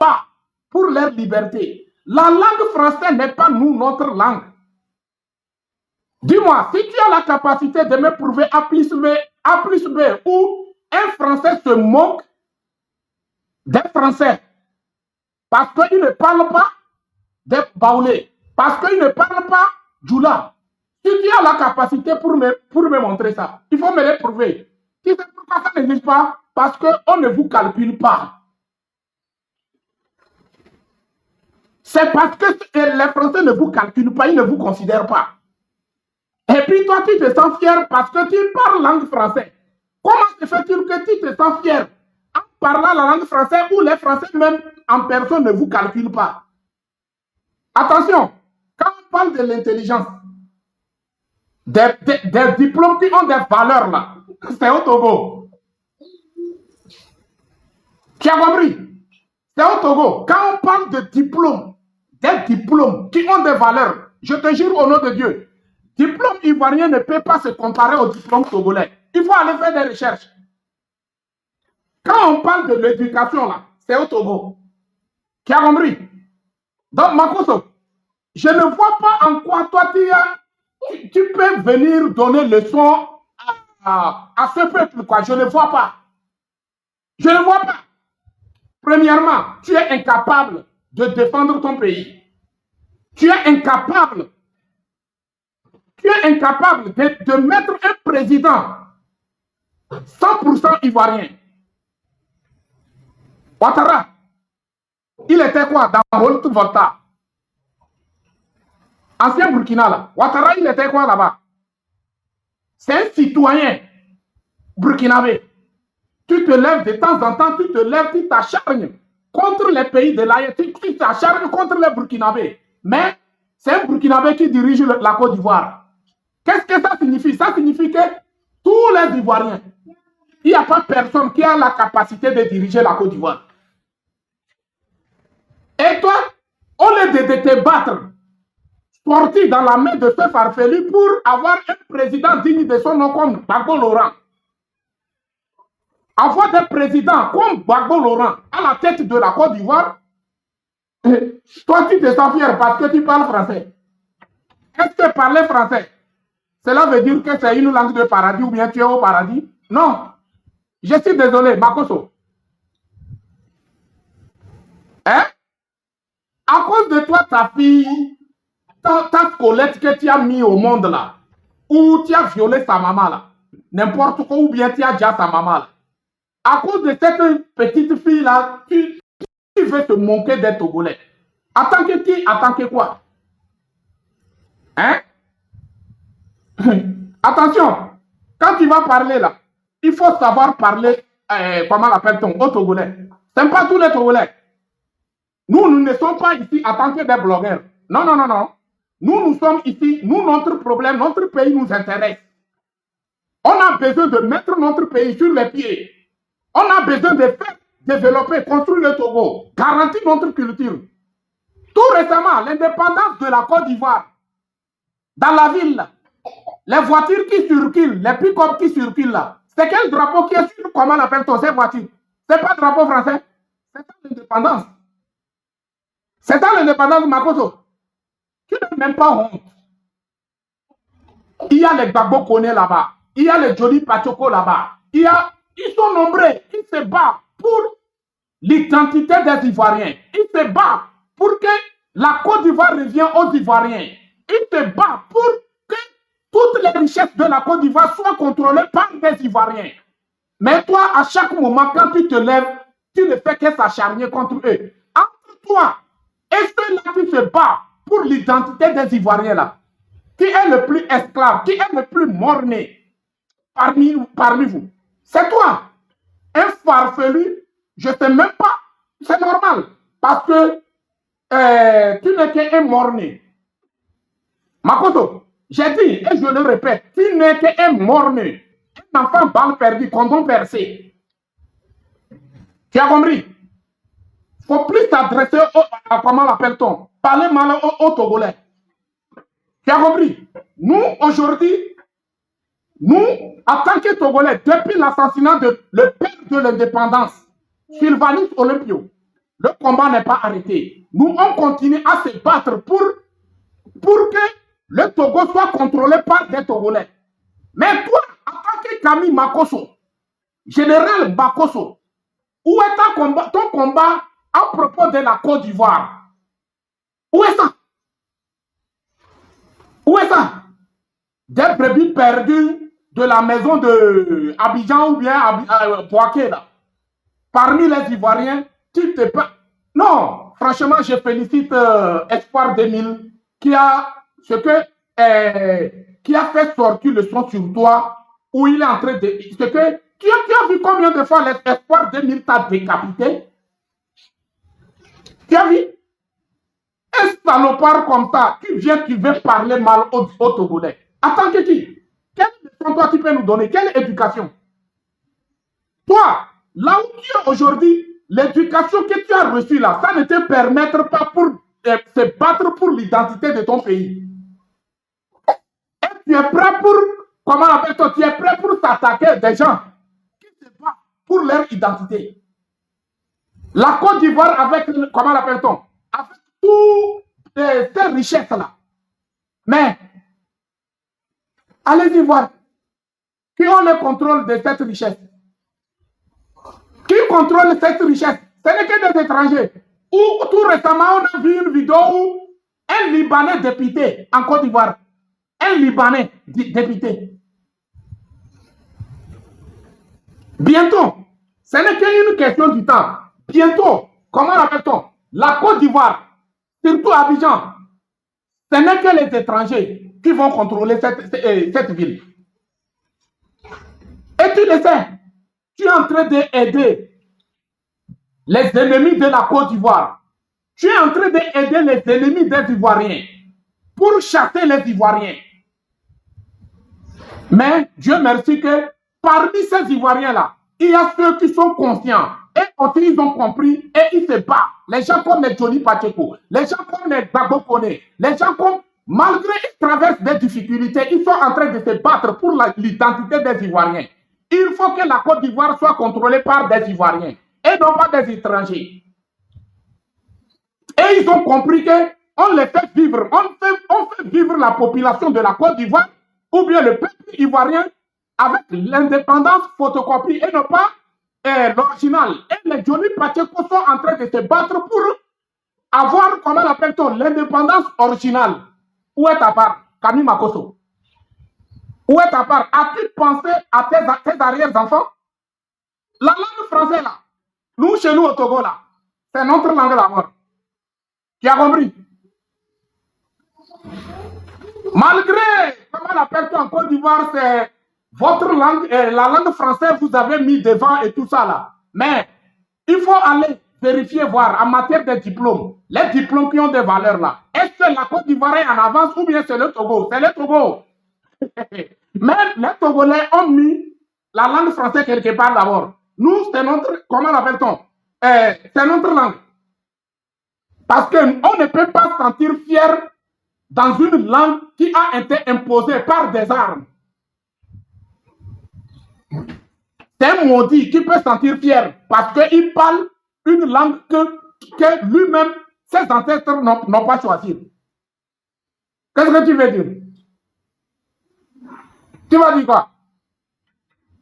pas pour leur liberté. La langue française n'est pas notre langue. Dis-moi, si tu as la capacité de me prouver A plus B, où un Français se moque des Français parce qu'il ne parle pas des Baoulés, parce qu'il ne parle pas Djoula. Si tu as la capacité pour me montrer ça, il faut me le prouver. Tu sais pourquoi ça n'existe pas? Parce qu'on ne vous calcule pas. C'est parce que les Français ne vous calculent pas, ils ne vous considèrent pas. Et puis toi, tu te sens fier parce que tu parles langue française. Comment se fait-il que tu te sens fier en parlant la langue française où les Français même en personne ne vous calculent pas? Attention, quand on parle de l'intelligence, des diplômes qui ont des valeurs là, c'est au Togo. Tu as compris? C'est au Togo. Quand on parle de diplômes, des diplômes qui ont des valeurs, je te jure au nom de Dieu, diplôme ivoirien ne peut pas se comparer au diplôme togolais. Il faut aller faire des recherches. Quand on parle de l'éducation là, c'est au Togo. Tu as compris? Donc, Makoso, je ne vois pas en quoi toi tu peux venir donner leçon à ce peuple, quoi. Je ne vois pas. Je ne vois pas. Premièrement, tu es incapable de défendre ton pays. Tu es incapable de mettre un président 100% ivoirien. Ouattara, il était quoi dans Haute-Volta? Ancien Burkina, là. Ouattara, il était quoi là-bas? C'est un citoyen burkinabé. Tu te lèves de temps en temps, tu t'acharnes contre les pays de l'AE, tu t'acharnes contre les Burkinabés. Mais c'est un Burkinabé qui dirige la Côte d'Ivoire. Qu'est-ce que ça signifie? Ça signifie que tous les Ivoiriens, il n'y a pas personne qui a la capacité de diriger la Côte d'Ivoire. Et toi, au lieu de te battre, sorti dans la main de ce farfelu pour avoir un président digne de son nom comme Gbagbo Laurent, avoir des présidents comme Gbagbo Laurent à la tête de la Côte d'Ivoire, toi tu te sens fier parce que tu parles français. Est-ce que parler français, cela veut dire que c'est une langue de paradis ou bien tu es au paradis? Non. Je suis désolé, Makoso. Hein? À cause de toi, ta fille, ta Colette que tu as mis au monde là, ou tu as violé sa maman là, n'importe quoi, ou bien tu as déjà sa maman là. À cause de cette petite fille là, tu veux te moquer des Togolais. En tant que qui? En tant que quoi? Hein? Attention, quand tu vas parler là, il faut savoir parler, comment l'appelle-t-on, aux Togolais. Ce n'est pas tous les Togolais. Nous ne sommes pas ici en tant que des blogueurs. Non, non, non, non. Nous sommes ici, notre problème, notre pays nous intéresse. On a besoin de mettre notre pays sur les pieds. On a besoin de faire développer, construire le Togo, garantir notre culture. Tout récemment, l'indépendance de la Côte d'Ivoire, dans la ville, les voitures qui circulent, les pick-up qui circulent là, c'est quel drapeau qui est sur, comment l'appelle-t-on ces voitures? C'est pas drapeau français, c'est ça l'indépendance. C'est ça l'indépendance, Makoso. Tu n'as même pas honte. Il y a les Gbagbo Koné là-bas, il y a les Joli Pachoko là-bas, ils sont nombreux, ils se battent pour l'identité des Ivoiriens. Ils se battent pour que la Côte d'Ivoire revienne aux Ivoiriens. Ils se battent pour que toutes les richesses de la Côte d'Ivoire soient contrôlées par des Ivoiriens. Mais toi, à chaque moment, quand tu te lèves, tu ne fais que s'acharner contre eux. Entre toi et ceux-là qui se battent pour l'identité des Ivoiriens là, qui est le plus esclave, qui est le plus mort-né parmi vous? C'est toi. Un farfelu, je ne sais même pas. C'est normal. Parce que tu n'es qu'un mort-né. Makoto, j'ai dit, et je le répète, tu n'es qu'un mort-né. Un enfant balle perdu, condom percé. Tu as compris? Il ne faut plus s'adresser à comment l'appelle-t-on? Parler mal aux Togolais. Tu as compris? Nous, aujourd'hui, nous, en tant que Togolais, depuis l'assassinat de le père de l'indépendance, Sylvanus Olympio, Le combat n'est pas arrêté. Nous, on continue à se battre pour que le Togo soit contrôlé par des Togolais. Mais toi, en tant que Camille Makosso, général Makosso, où est ton combat à propos de la Côte d'Ivoire? Où est ça? Où est ça? Des brebis perdues de la maison de Abidjan ou bien Poaké, là. Parmi les Ivoiriens, tu te peux... Non, franchement, je félicite Espoir 2000 qui a fait sortir le son sur toi où il est en train de... Tu as vu combien de fois l'Espoir 2000 t'a décapité? Tu as vu? Un salopard comme ça, tu veux parler mal aux Togolais. Attends que qui? Quelle leçon toi tu peux nous donner? Quelle éducation? Toi, là où tu es aujourd'hui, l'éducation que tu as reçue là, ça ne te permettra pas pour se battre pour l'identité de ton pays. Et tu es prêt pour, comment appelle-t-on, tu es prêt pour s'attaquer à des gens qui se battent pour leur identité. La Côte d'Ivoire avec, comment l'appelle-t-on, avec toutes ces richesses-là. Mais, allez-y voir, qui ont le contrôle de cette richesse? Qui contrôle cette richesse? Ce n'est que des étrangers. Ou tout récemment, on a vu une vidéo où un Libanais député en Côte d'Ivoire, un Libanais député. Bientôt, ce n'est qu'une question du temps. Bientôt, comment l'appelle-t-on? La Côte d'Ivoire, surtout Abidjan, ce n'est que les étrangers qui vont contrôler cette ville. Et tu le sais, tu es en train d'aider les ennemis de la Côte d'Ivoire. Tu es en train d'aider les ennemis des Ivoiriens pour chasser les Ivoiriens. Mais Dieu merci que parmi ces Ivoiriens-là, il y a ceux qui sont conscients et aussi ils ont compris et ils se battent. Les gens comme les Johnny Pacheco, les gens comme les Gbagbo Kone, les gens comme, malgré qu'ils traversent des difficultés, ils sont en train de se battre pour l'identité des Ivoiriens. Il faut que la Côte d'Ivoire soit contrôlée par des Ivoiriens et non pas des étrangers. Et ils ont compris qu'on les fait vivre, on fait vivre la population de la Côte d'Ivoire ou bien le peuple ivoirien avec l'indépendance photocopie et non pas l'original. Et les Johnny Pacheco sont en train de se battre pour avoir, comment l'appelle-t-on, l'indépendance originale. Où est ta part, Camille Makosso? Où est ta part? As-tu pensé à tes arrière-enfants? La langue française là, nous chez nous au Togo là, c'est notre langue d'abord. Tu as compris? Malgré, comment l'appelle-t-on en Côte d'Ivoire, c'est votre langue, la langue française, vous avez mis devant et tout ça là. Mais il faut aller vérifier, voir en matière de diplômes, les diplômes qui ont des valeurs là. Est-ce que la Côte d'Ivoire est en avance ou bien c'est le Togo? C'est le Togo. Mais les Togolais ont mis la langue française quelque part d'abord. Nous, c'est notre, comment l'appelle-t-on? C'est notre langue. Parce qu'on ne peut pas se sentir fier dans une langue qui a été imposée par des armes. C'est un maudit qui peut se sentir fier parce qu'il parle une langue que lui-même, ses ancêtres n'ont pas choisi. Qu'est-ce que tu veux dire? Tu vas dire quoi?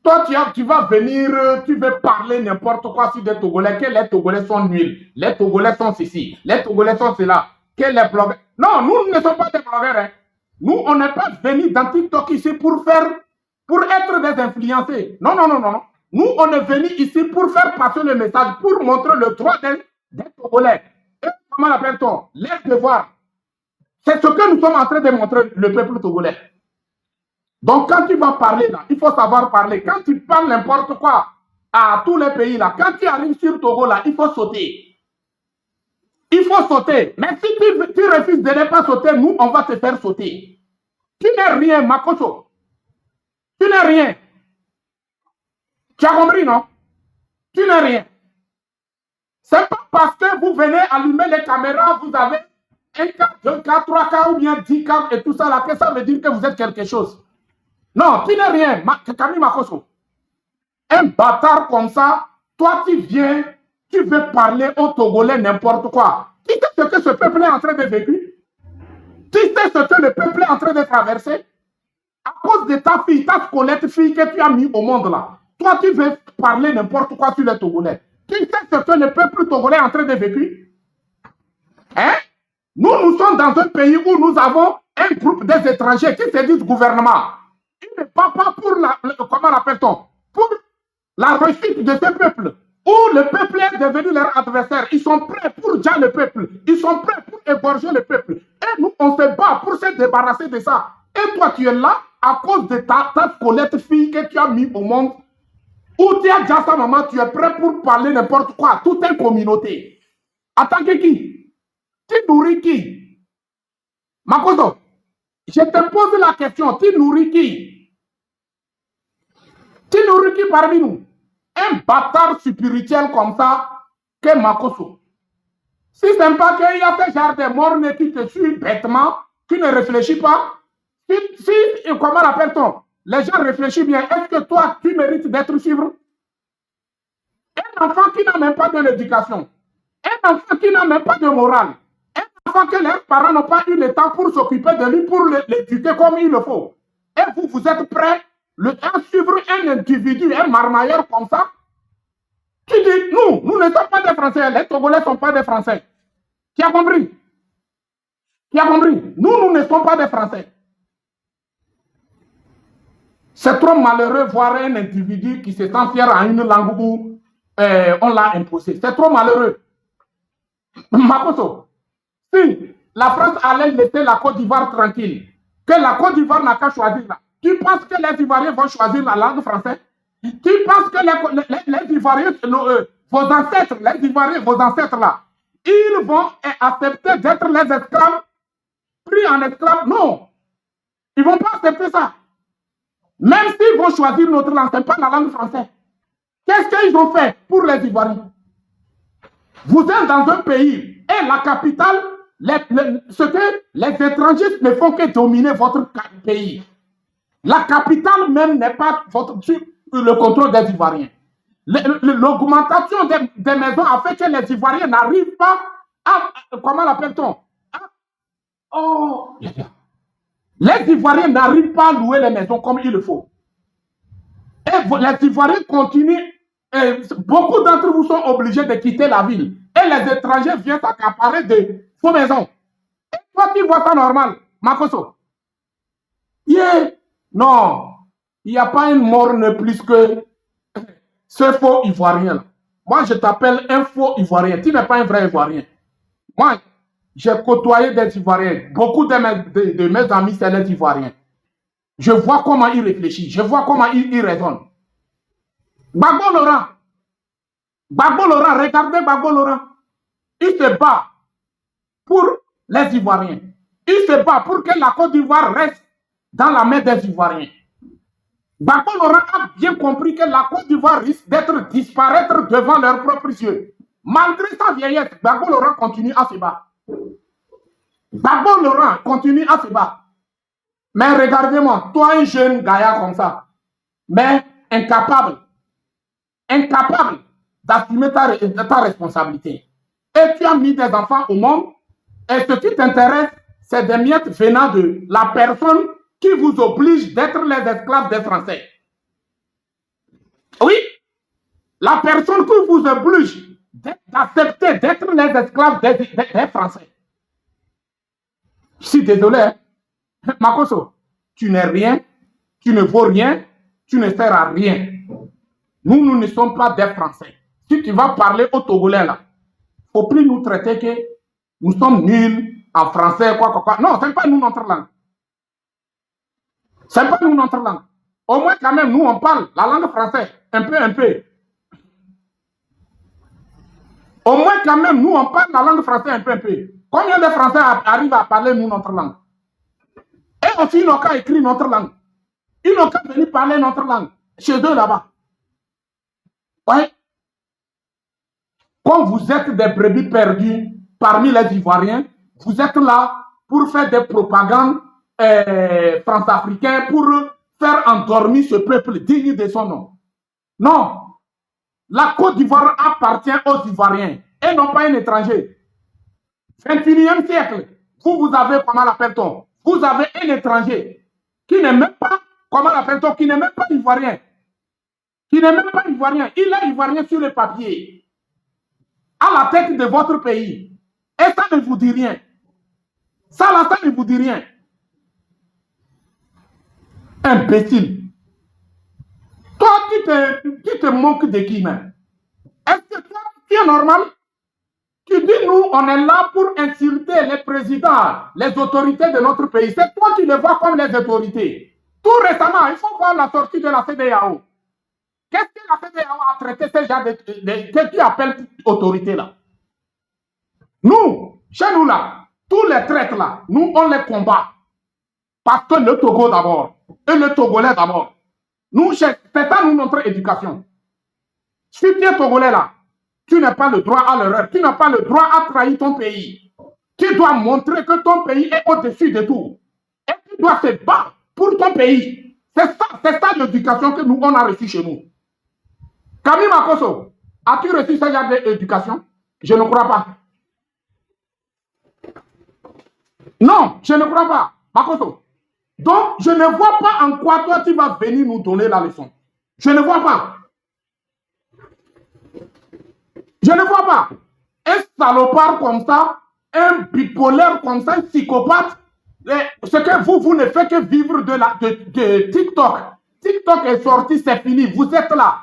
Toi, tu vas venir, tu veux parler n'importe quoi sur des Togolais, que les Togolais sont nuls, les Togolais sont ceci, les Togolais sont cela, que les blogueurs... Non, nous ne sommes pas des blogueurs. Hein. Nous, on n'est pas venus dans TikTok ici pour être des influencés. Non, non, non, non. Nous, on est venus ici pour faire passer le message, pour montrer le droit des Togolais. Et comment l'appelle-t-on? Les devoirs. C'est ce que nous sommes en train de montrer le peuple togolais. Donc, quand tu vas parler là, il faut savoir parler. Quand tu parles n'importe quoi à tous les pays là, quand tu arrives sur Togo là, il faut sauter. Il faut sauter. Mais si tu refuses de ne pas sauter, nous, on va te faire sauter. Tu n'es rien, Makosso. Tu n'es rien. Tu as compris, non? Tu n'es rien. C'est pas parce que vous venez allumer les caméras, vous avez 1K, 2K, 3K ou bien 10K et tout ça là, que ça veut dire que vous êtes quelque chose. Non, tu n'es rien, Camille Makosso. Un bâtard comme ça, toi tu viens tu veux parler aux Togolais n'importe quoi. Tu sais ce que ce peuple est en train de vivre? Tu sais ce que le peuple est en train de traverser? À cause de ta fille, ta squelette fille que tu as mis au monde là. Toi, tu veux parler n'importe quoi sur les Togolais. Tu sais ce que le peuple togolais est en train de vivre? Hein? Nous sommes dans un pays où nous avons un groupe des étrangers qui se disent gouvernement. Ils ne parlent pas pour comment l'appelle-t-on? Pour la réussite de ce peuple. Où le peuple est devenu leur adversaire. Ils sont prêts pour dire le peuple. Ils sont prêts pour égorger le peuple. Et nous, on se bat pour se débarrasser de ça. Et toi, tu es là à cause de ta squelette fille que tu as mis au monde. Où tu as dit à sa maman, tu es prêt pour parler n'importe quoi. Toute une communauté. En tant que qui? Tu nourris qui? Makoso, je te pose la question. Tu nourris qui? Tu nourris qui parmi nous? Un bâtard spirituel comme ça que Makoso. Si c'est pas qu'il y a ce genre de morne qui te suit bêtement, qui ne réfléchit pas, comment l'appelle-t-on? Les gens réfléchissent bien. Est-ce que toi, tu mérites d'être suivi? Un enfant qui n'a même pas de l'éducation, un enfant qui n'a même pas de morale, un enfant que leurs parents n'ont pas eu le temps pour s'occuper de lui, pour l'éduquer comme il le faut. Et vous êtes prêts à suivre un individu, un marmailleur comme ça? Tu dis, nous ne sommes pas des Français, les Togolais ne sont pas des Français. Qui a compris? Qui a compris? Nous ne sommes pas des Français. C'est trop malheureux voir un individu qui se sent fier à une langue où on l'a imposé. C'est trop malheureux. Makoto, si la France allait laisser la Côte d'Ivoire tranquille, que la Côte d'Ivoire n'a qu'à choisir là, tu penses que les Ivoiriens vont choisir la langue française? Tu penses que les Ivoiriens, vos ancêtres, les Ivoiriens, vos ancêtres là, ils vont accepter d'être les esclaves, pris en esclaves? Non. Ils ne vont pas accepter ça. Même s'ils vont choisir notre langue, ce n'est pas la langue française. Qu'est-ce qu'ils ont fait pour les Ivoiriens? Vous êtes dans un pays et la capitale, ce que les étrangers ne font que dominer votre pays. La capitale même n'est pas sur le contrôle des Ivoiriens. L'augmentation des maisons a fait que les Ivoiriens n'arrivent pas à, comment l'appelle-t-on? Oh, les Ivoiriens n'arrivent pas à louer les maisons comme il le faut. Et les Ivoiriens continuent. Et beaucoup d'entre vous sont obligés de quitter la ville. Et les étrangers viennent s'accaparer de vos maisons. Et toi, tu vois ça normal, Makoso? Yeah. Non, il n'y a pas une morne plus que ce faux Ivoirien. Moi, je t'appelle un faux Ivoirien. Tu n'es pas un vrai Ivoirien. Moi, j'ai côtoyé des Ivoiriens. Beaucoup de mes amis, c'est les Ivoiriens. Je vois comment ils réfléchissent. Je vois comment ils raisonnent. Gbagbo Laurent, regardez Gbagbo Laurent. Il se bat pour les Ivoiriens. Il se bat pour que la Côte d'Ivoire reste dans la main des Ivoiriens. Gbagbo Laurent a bien compris que la Côte d'Ivoire risque d'être disparaître devant leurs propres yeux. Malgré sa vieillesse, Gbagbo Laurent continue à se battre. Gbagbo Laurent continue à se battre. Mais regardez-moi, toi un jeune gaillard comme ça, mais incapable d'assumer ta responsabilité. Et tu as mis des enfants au monde, et ce qui t'intéresse, c'est des miettes venant de la personne qui vous oblige d'être les esclaves des Français. Oui, la personne qui vous oblige d'accepter d'être les esclaves des Français. Je suis désolé, hein? Makoso, tu n'es rien, tu ne vaux rien, tu ne sers à rien. Nous ne sommes pas des Français. Si tu vas parler aux Togolais là, il ne faut plus nous traiter que nous sommes nuls en français, quoi. Non, ce n'est pas nous notre langue. Ce n'est pas nous notre langue. Au moins quand même, nous on parle la langue française, un peu. Au moins quand même, nous on parle la langue française un peu. Combien de Français arrivent à parler nous notre langue? Et aussi, ils n'ont qu'à écrire notre langue. Ils n'ont qu'à venir parler notre langue chez eux là-bas. Ouais. Quand vous êtes des brebis perdues parmi les Ivoiriens, vous êtes là pour faire des propagandes france-africaines, pour faire endormir ce peuple digne de son nom. Non. La Côte d'Ivoire appartient aux Ivoiriens et non pas un étranger. 21e siècle, vous avez, comment l'appelle-t-on? Vous avez un étranger qui n'est même pas, comment l'appelle-t-on? Qui n'est même pas ivoirien. Qui n'est même pas ivoirien. Il est ivoirien sur le papier. À la tête de votre pays. Et ça ne vous dit rien. Ça là, ça ne vous dit rien. Imbécile. Toi, tu te moques de qui même? Est-ce que toi, tu es normal? Tu dis, nous, on est là pour insulter les présidents, les autorités de notre pays. C'est toi qui les vois comme les autorités. Tout récemment, il faut voir la sortie de la CEDEAO. Qu'est-ce que la CEDEAO a traité ces gens que tu appelles autorité là? Nous, chez nous là, tous les traites là, nous, on les combat. Parce que le Togo d'abord, et le Togolais d'abord. Nous, c'est ça nous, notre éducation. Si tu es Togolais là, tu n'as pas le droit à l'erreur. Tu n'as pas le droit à trahir ton pays. Tu dois montrer que ton pays est au-dessus de tout. Et tu dois se battre pour ton pays. C'est ça l'éducation que nous, on a reçue chez nous. Camille Makosso, as-tu reçu ce genre d'éducation? Je ne crois pas. Non, je ne crois pas. Makosso. Donc, je ne vois pas en quoi toi, tu vas venir nous donner la leçon. Je ne vois pas. Je ne vois pas. Un salopard comme ça, un bipolaire comme ça, un psychopathe, ce que vous ne faites que vivre de TikTok. TikTok est sorti, c'est fini. Vous êtes là.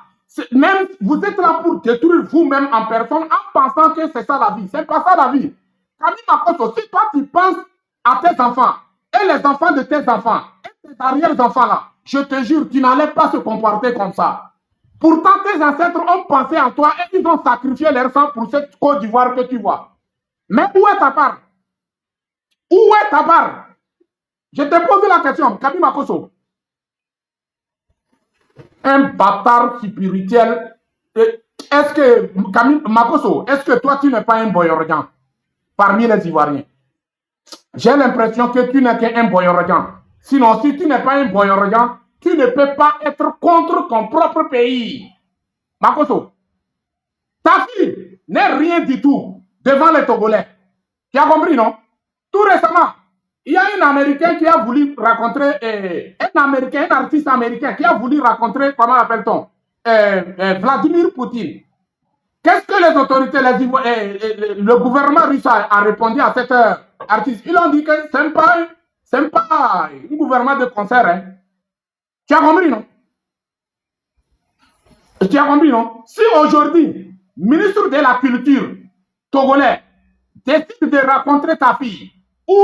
Même, vous êtes là pour détruire vous-même en personne en pensant que c'est ça la vie. C'est pas ça la vie. Camille Makosso, si toi tu penses à tes enfants et les enfants de tes enfants et tes arrière-enfants là, je te jure, tu n'allais pas se comporter comme ça. Pourtant, tes ancêtres ont pensé en toi et ils ont sacrifié leur sang pour cette Côte d'Ivoire que tu vois. Mais où est ta part? Où est ta part? Je te pose la question, Camille Makosso. Un bâtard spirituel. Est-ce que, Camille Makosso, est-ce que toi, tu n'es pas un boyorian parmi les Ivoiriens? J'ai l'impression que tu n'es qu'un boyorian. Sinon, si tu n'es pas un boyorian, tu ne peux pas être contre ton propre pays. Makosso, ta fille n'est rien du tout devant les Togolais. Tu as compris, non? Tout récemment, il y a un Américain qui a voulu rencontrer, un artiste américain qui a voulu rencontrer, comment appelle-t-on, Vladimir Poutine. Qu'est-ce que les autorités, le gouvernement russe a répondu à cet artiste? Ils ont dit que ce n'est pas un gouvernement de concert. Hein. Tu as compris, non? Tu as compris, non? Si aujourd'hui, ministre de la Culture togolais décide de rencontrer ta fille, ou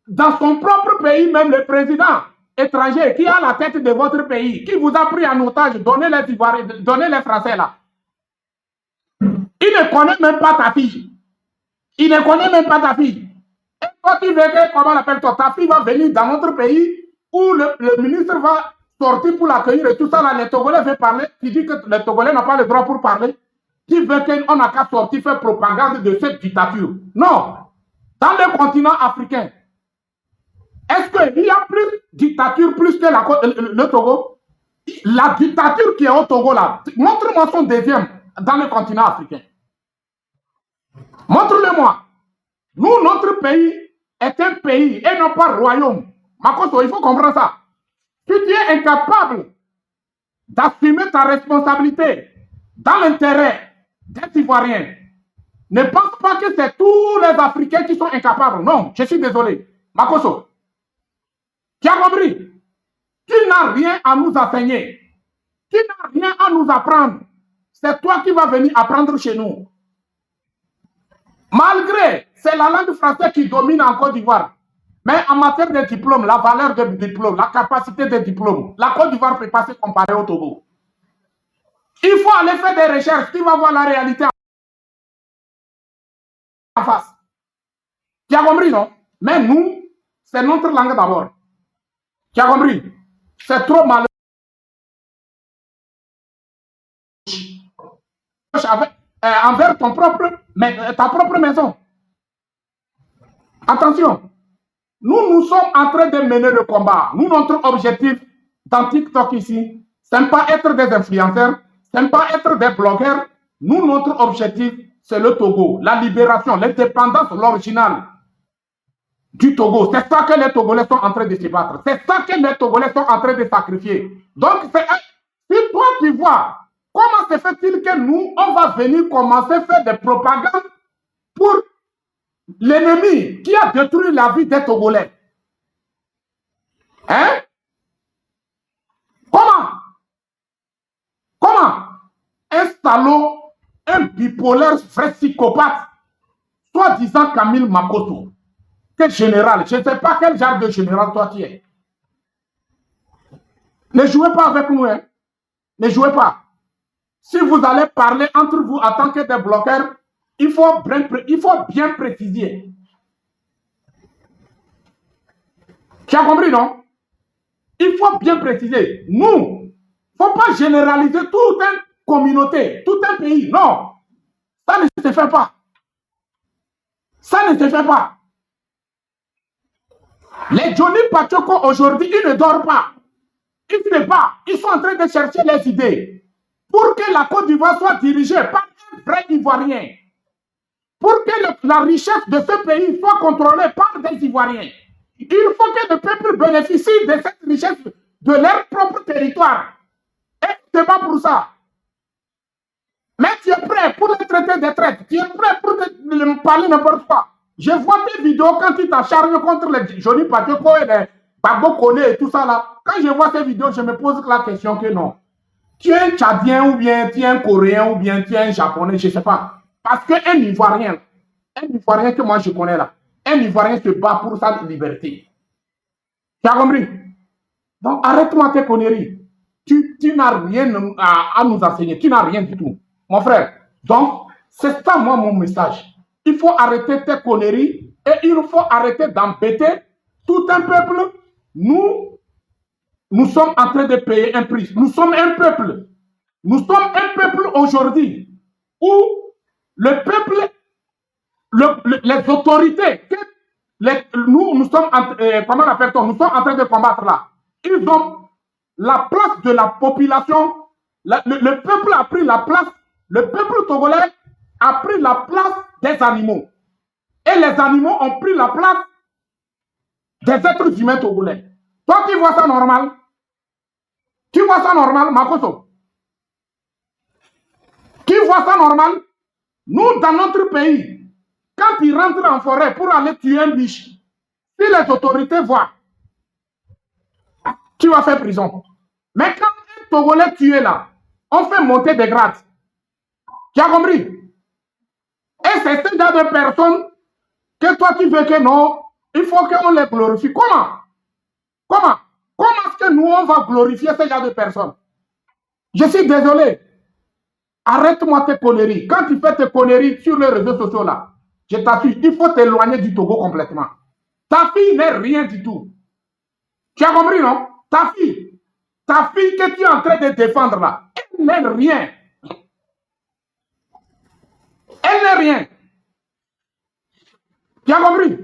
dans son propre pays, même le président étranger qui a la tête de votre pays, qui vous a pris en otage, donnez les Français là. Il ne connaît même pas ta fille. Il ne connaît même pas ta fille. Et toi, tu veux que, comment on appelle toi, ta fille va venir dans notre pays où le ministre va sortir pour l'accueillir et tout ça, là, les Togolais veulent parler. Tu dis que les Togolais n'ont pas le droit pour parler. Tu veux qu'on n'a qu'à sortir faire propagande de cette dictature. Non. Dans le continent africain, est-ce qu'il y a plus de dictature plus que le Togo? La dictature qui est au Togo là, montre-moi son deuxième dans le continent africain. Montre-le-moi. Nous, notre pays est un pays et non pas royaume. Makosso, il faut comprendre ça. Si tu es incapable d'assumer ta responsabilité dans l'intérêt des Ivoiriens, ne pense pas que c'est tous les Africains qui sont incapables. Non, je suis désolé. Makosso, tu as compris? Tu n'as rien à nous enseigner. Tu n'as rien à nous apprendre. C'est toi qui vas venir apprendre chez nous. Malgré, c'est la langue française qui domine en Côte d'Ivoire. Mais en matière de diplôme, la valeur de diplôme, la capacité de diplôme, la Côte d'Ivoire ne peut pas se comparer au Togo. Il faut aller faire des recherches, tu vas voir la réalité en face. Tu as compris, non? Mais nous, c'est notre langue d'abord. Tu as compris? C'est trop malheureux. Envers ta propre maison. Attention. Nous sommes en train de mener le combat. Nous, notre objectif dans TikTok ici, ce n'est pas être des influenceurs, n'aiment pas être des blogueurs. Nous, notre objectif, c'est le Togo, la libération, l'indépendance, l'original du Togo. C'est ça que les Togolais sont en train de se battre. C'est ça que les Togolais sont en train de sacrifier. Donc, si toi, tu vois, comment se fait-il que nous, on va venir commencer à faire des propagandes pour l'ennemi qui a détruit la vie des Togolais? Hein? Comment installons un bipolaire vrai psychopathe, soi-disant Camille Makoto? Quel général? Je ne sais pas quel genre de général toi tu es. Ne jouez pas avec nous, hein? Ne jouez pas. Si vous allez parler entre vous en tant que des bloqueurs, il faut bien préciser. Tu as compris, non? Il faut bien préciser. Nous, il ne faut pas généraliser toute une communauté, tout un pays. Non. Ça ne se fait pas. Ça ne se fait pas. Les Johnny Pachoko aujourd'hui, ils ne dorment pas. Ils ne pas. Ils sont en train de chercher les idées pour que la Côte d'Ivoire soit dirigée par un vrai Ivoirien. Pour que la richesse de ce pays soit contrôlée par des Ivoiriens. Il faut que le peuple bénéficie de cette richesse de leur propre territoire. Et c'est pas pour ça. Mais tu es prêt pour le traiter des traites. Tu es prêt pour me parler n'importe quoi. Je vois tes vidéos quand tu t'acharnes contre les Johnny Pachoko et les Babo Kone et tout ça là. Quand je vois ces vidéos, je me pose la question que non. Tu es un Tchadien ou bien tu es un Coréen ou bien tu es un Japonais, je ne sais pas. Parce qu'un Ivoirien que moi je connais là, un Ivoirien se bat pour sa liberté. Tu as compris? Donc arrête-moi tes conneries. Tu n'as rien à nous enseigner. Tu n'as rien du tout. Mon frère. Donc, c'est ça moi mon message. Il faut arrêter tes conneries et il faut arrêter d'embêter tout un peuple. Nous sommes en train de payer un prix. Nous sommes un peuple. Nous sommes un peuple aujourd'hui où le peuple, les autorités, nous sommes, comment l'appelle-t-on? Nous sommes en train de combattre là. Ils ont la place de la population. Le peuple a pris la place. Le peuple togolais a pris la place des animaux. Et les animaux ont pris la place des êtres humains togolais. Toi, tu vois ça normal? Tu vois ça normal, Makoto? Tu vois ça normal? Nous, dans notre pays, quand ils rentrent en forêt pour aller tuer un biche, si les autorités voient, tu vas faire prison. Mais quand un Togolais tué là, on fait monter des grades. Tu as compris? Et c'est ce genre de personnes que toi tu veux que non, il faut qu'on les glorifie. Comment est-ce que nous on va glorifier ce genre de personnes? Je suis désolé. Arrête-moi tes conneries. Quand tu fais tes conneries sur les réseaux sociaux là, je t'assure, il faut t'éloigner du Togo complètement. Ta fille n'est rien du tout. Tu as compris, non? Ta fille que tu es en train de défendre là, elle n'est rien. Elle n'est rien. Tu as compris?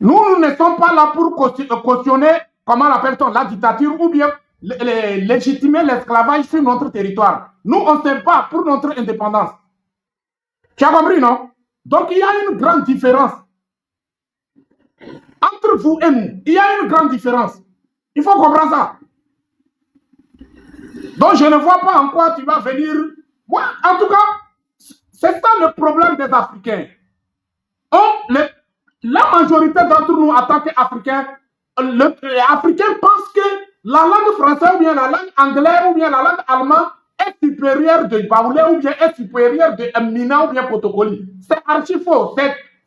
Nous ne sommes pas là pour cautionner, comment l'appelle-t-on, la dictature ou bien légitimer l'esclavage sur notre territoire. Nous, on ne sait pas pour notre indépendance. Tu as compris, non? Donc, il y a une grande différence. Entre vous et nous, il y a une grande différence. Il faut comprendre ça. Donc, je ne vois pas en quoi tu vas venir. Moi, en tout cas, c'est ça le problème des Africains. La majorité d'entre nous, en tant qu'Africains, les Africains pensent que la langue française ou bien la langue anglaise ou bien la langue allemande est supérieure de Baoulé ou bien est supérieure de Mina ou bien Potokoli. C'est archi faux.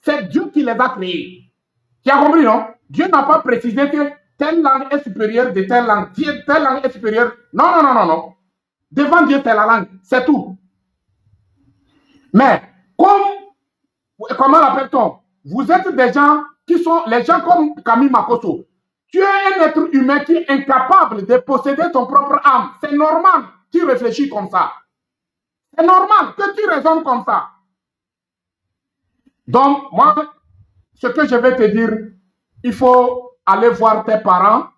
C'est Dieu qui les a créés. Tu as compris, non? Dieu n'a pas précisé que telle langue est supérieure de telle langue. Telle langue est supérieure. Non. Devant Dieu, c'est la langue. C'est tout. Mais, comment l'appelle-t-on? Vous êtes des gens qui sont les gens comme Camille Makoto. Tu es un être humain qui est incapable de posséder ton propre âme. C'est normal que tu réfléchis comme ça. C'est normal que tu raisonnes comme ça. Donc, moi, ce que je vais te dire, il faut aller voir tes parents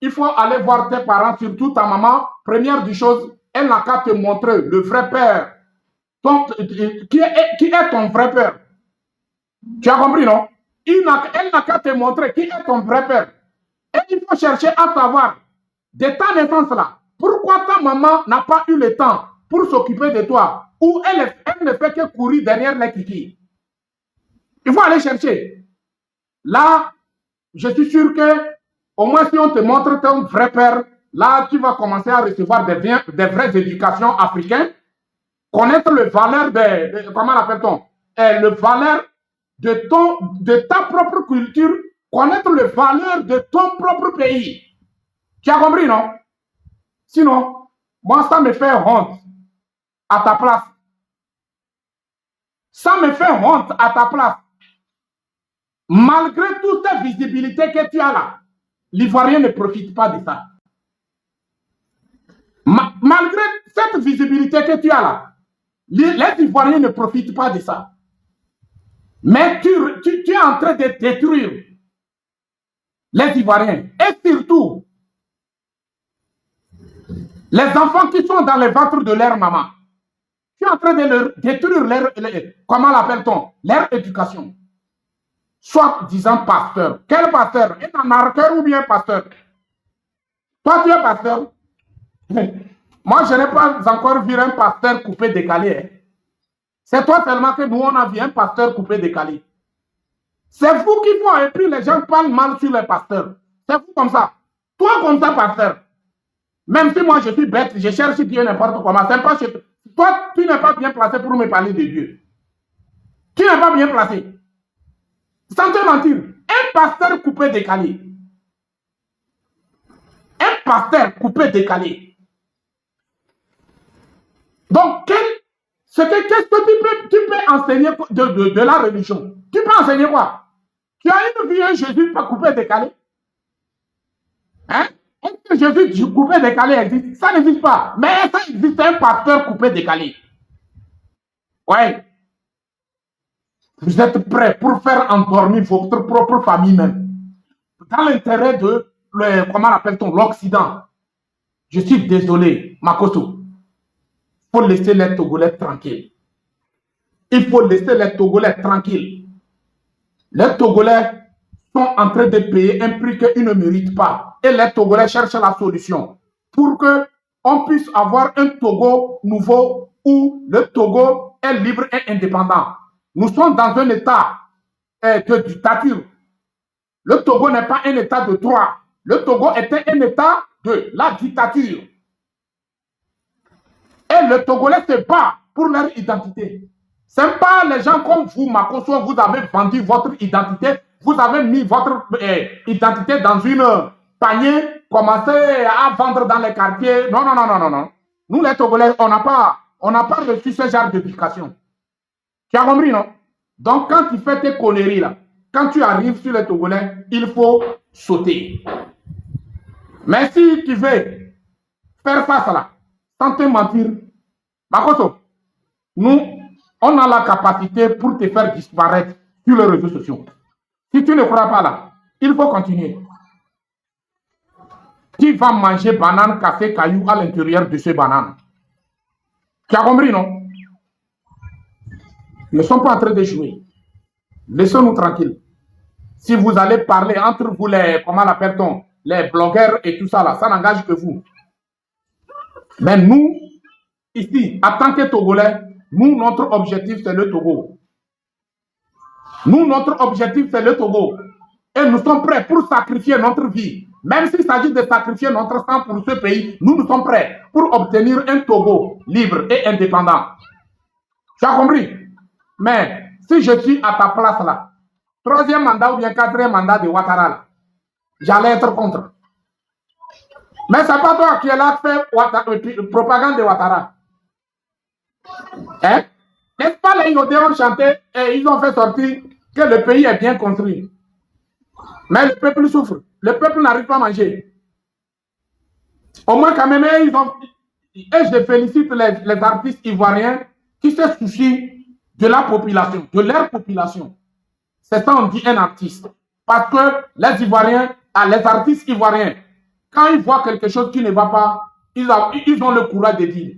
il faut aller voir tes parents, surtout ta maman. Première des choses, elle n'a qu'à te montrer le vrai père. Qui est ton vrai père? Tu as compris, non? Elle n'a qu'à te montrer qui est ton vrai père. Et il faut chercher à savoir, de ta naissance là, pourquoi ta maman n'a pas eu le temps pour s'occuper de toi, ou elle ne fait que courir derrière les kiki. Il faut aller chercher. Là, je suis sûr que, au moins si on te montre ton vrai père, là, tu vas commencer à recevoir des vraies éducations africaines, connaître le valeur comment l'appelle-t-on, le valeur de ta propre culture, connaître le valeur de ton propre pays. Tu as compris, non? Sinon, moi, ça me fait honte à ta place. Ça me fait honte à ta place. Malgré toute cette visibilité que tu as là, l'Ivoirien ne profite pas de ça. Malgré cette visibilité que tu as là, les Ivoiriens ne profitent pas de ça. Mais tu es en train de détruire les Ivoiriens. Et surtout, les enfants qui sont dans les ventres de leur maman. Tu es en train de leur détruire comment l'appelle-t-on? Leur éducation. Soit disant pasteur. Quel pasteur? Un anarcheur ou bien pasteur? Toi, tu es pasteur? Moi, je n'ai pas encore vu un pasteur coupé décalé. Hein. C'est toi seulement que nous, on a vu un pasteur coupé décalé. C'est vous qui font, et puis les gens parlent mal sur les pasteurs. C'est vous comme ça. Toi, comme ça, pasteur. Même si moi, je suis bête, je cherche Dieu n'importe comment. Pas toi, tu n'es pas bien placé pour me parler de Dieu. Tu n'es pas bien placé. Sans te mentir, un pasteur coupé décalé. Un pasteur coupé décalé. Donc, qu'est-ce que tu peux enseigner de la religion? Tu peux enseigner quoi? Tu as une vie, un Jésus pas coupé décalé? Hein? Est-ce que Jésus coupé décalé existe? Ça n'existe pas. Mais ça existe un pasteur coupé décalé. Ouais. Vous êtes prêts pour faire endormir votre propre famille même. Dans l'intérêt de, comment l'appelle-t-on, l'Occident. Je suis désolé, Makoto. Il faut laisser les Togolais tranquilles. Il faut laisser les Togolais tranquilles. Les Togolais sont en train de payer un prix qu'ils ne méritent pas. Et les Togolais cherchent la solution pour qu'on puisse avoir un Togo nouveau où le Togo est libre et indépendant. Nous sommes dans un état de dictature. Le Togo n'est pas un état de droit. Le Togo était un état de la dictature. Et le Togolais se bat pour leur identité. Ce n'est pas les gens comme vous, Makoso, vous avez vendu votre identité, vous avez mis votre identité dans une panier, commencé à vendre dans les quartiers. Non, non, non, non, non, non. Nous, les Togolais, on n'a pas reçu ce genre d'éducation. Tu as compris, non? Donc, quand tu fais tes conneries là, quand tu arrives sur les Togolais, il faut sauter. Mais si tu veux faire face là, sans te mentir, Makoto, nous, on a la capacité pour te faire disparaître sur les réseaux sociaux. Si tu ne crois pas là, il faut continuer. Tu vas manger banane, café, caillou à l'intérieur de ces bananes. Tu as compris, non? Nous ne sommes pas en train de jouer. Laissons-nous tranquilles. Si vous allez parler entre vous, comment l'appelle-t-on, les blogueurs et tout ça là, ça n'engage que vous. Mais nous, ici, en tant que Togolais, nous, notre objectif, c'est le Togo. Nous, notre objectif, c'est le Togo. Et nous sommes prêts pour sacrifier notre vie. Même s'il s'agit de sacrifier notre sang pour ce pays, nous sommes prêts pour obtenir un Togo libre et indépendant. Tu as compris? Mais si je suis à ta place là, troisième mandat ou bien quatrième mandat de Ouattara, j'allais être contre. Mais ce n'est pas toi qui es là qui fait propagande de Ouattara. Hein? N'est-ce pas les Iodés ont chanté et ils ont fait sortir que le pays est bien construit. Mais le peuple souffre. Le peuple n'arrive pas à manger. Au moins quand même, et je félicite les artistes ivoiriens qui se soucient de la population, de leur population. C'est ça on dit un artiste. Parce que les Ivoiriens, les artistes ivoiriens, quand ils voient quelque chose qui ne va pas, ils ont le courage de dire.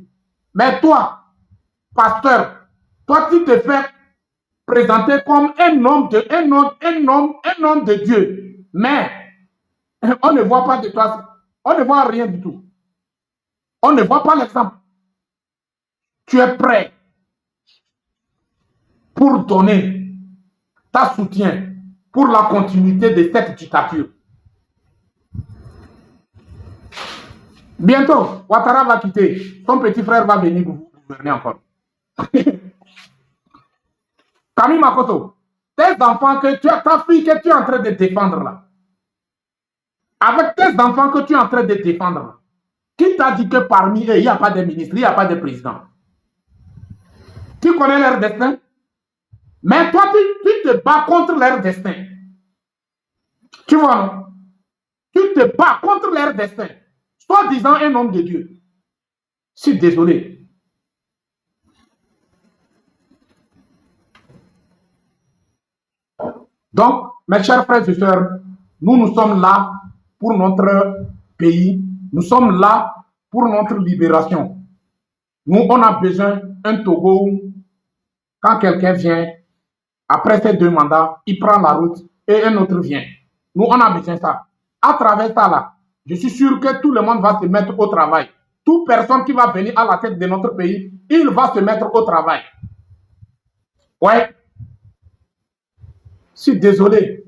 Mais toi, pasteur, toi, tu te fais présenter comme un homme de Dieu. Mais on ne voit pas de toi, on ne voit rien du tout. On ne voit pas l'exemple. Tu es prêt pour donner ta soutien pour la continuité de cette dictature. Bientôt, Ouattara va quitter. Son petit frère va venir gouverner encore. Camille Makoto, tes enfants que tu as, ta fille que tu es en train de défendre là, avec tes enfants que tu es en train de défendre là, qui t'a dit que parmi eux, il n'y a pas de ministre, il n'y a pas de président? Tu connais leur destin? Mais toi, tu te bats contre leur destin. Tu vois, non? Tu te bats contre leur destin. Soi-disant un homme de Dieu. Je suis désolé. Donc, mes chers frères et sœurs, nous sommes là pour notre pays. Nous sommes là pour notre libération. Nous, on a besoin d'un Togo où, quand quelqu'un vient, après ces 2 mandats, il prend la route et un autre vient. Nous, on a besoin de ça. À travers ça, là, je suis sûr que tout le monde va se mettre au travail. Toute personne qui va venir à la tête de notre pays, il va se mettre au travail. Ouais. Je suis désolé.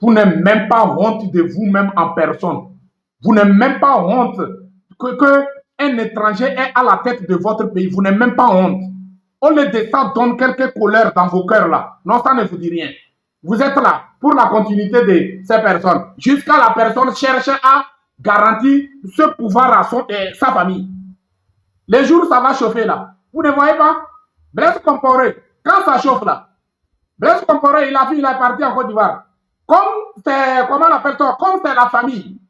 Vous n'avez même pas honte de vous-même en personne. Vous n'avez même pas honte qu'un étranger est à la tête de votre pays. Vous n'avez même pas honte. Au lieu de ça, donne quelques couleurs dans vos cœurs là. Non, ça ne vous dit rien. Vous êtes là pour la continuité de ces personnes. Jusqu'à la personne cherche à garantir ce pouvoir à sa famille. Les jours, ça va chauffer là. Vous ne voyez pas? Blaise Compaoré, quand ça chauffe là, Blaise Compaoré, il est parti en Côte d'Ivoire. Comme c'est, comment l'appelle-t-on? Comme c'est la famille.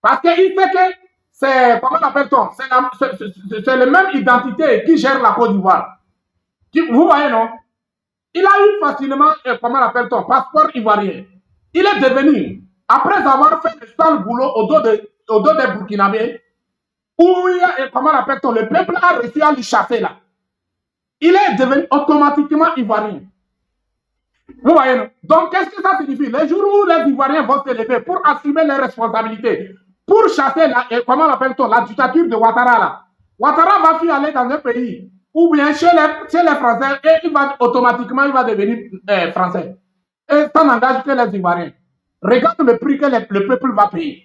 Parce qu'il sait que c'est, comment l'appelle-t-on? C'est la même identité qui gère la Côte d'Ivoire. Vous voyez, non? Il a eu facilement, comment l'appelle-t-on, passeport ivoirien. Il est devenu, après avoir fait le sale boulot au dos des Burkinabés, où il a, comment l'appelle-t-on, le peuple a réussi à lui chasser là. Il est devenu automatiquement ivoirien. Vous voyez, non? Donc, qu'est-ce que ça signifie? Les jours où les Ivoiriens vont se lever pour assumer leurs responsabilités, pour chasser, comment l'appelle-t-on, la dictature de Ouattara là. Ouattara va fuir aller dans un pays. Ou bien chez les Français, et automatiquement, il va devenir français. Et ça n'engage que les Ivoiriens. Regarde le prix que le peuple va payer.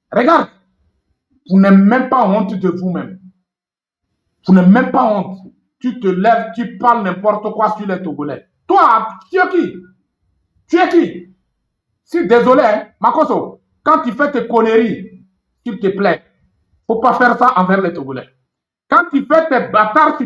Regarde. Vous n'avez même pas honte de vous-même. Vous n'avez même pas honte. Tu te lèves, tu parles n'importe quoi sur les Togolais. Toi, tu es qui? Tu es qui? Si désolé, hein, Makoso, quand tu fais tes conneries, s'il te plaît, il ne faut pas faire ça envers les Togolais. Quand tu fais tes bâtards,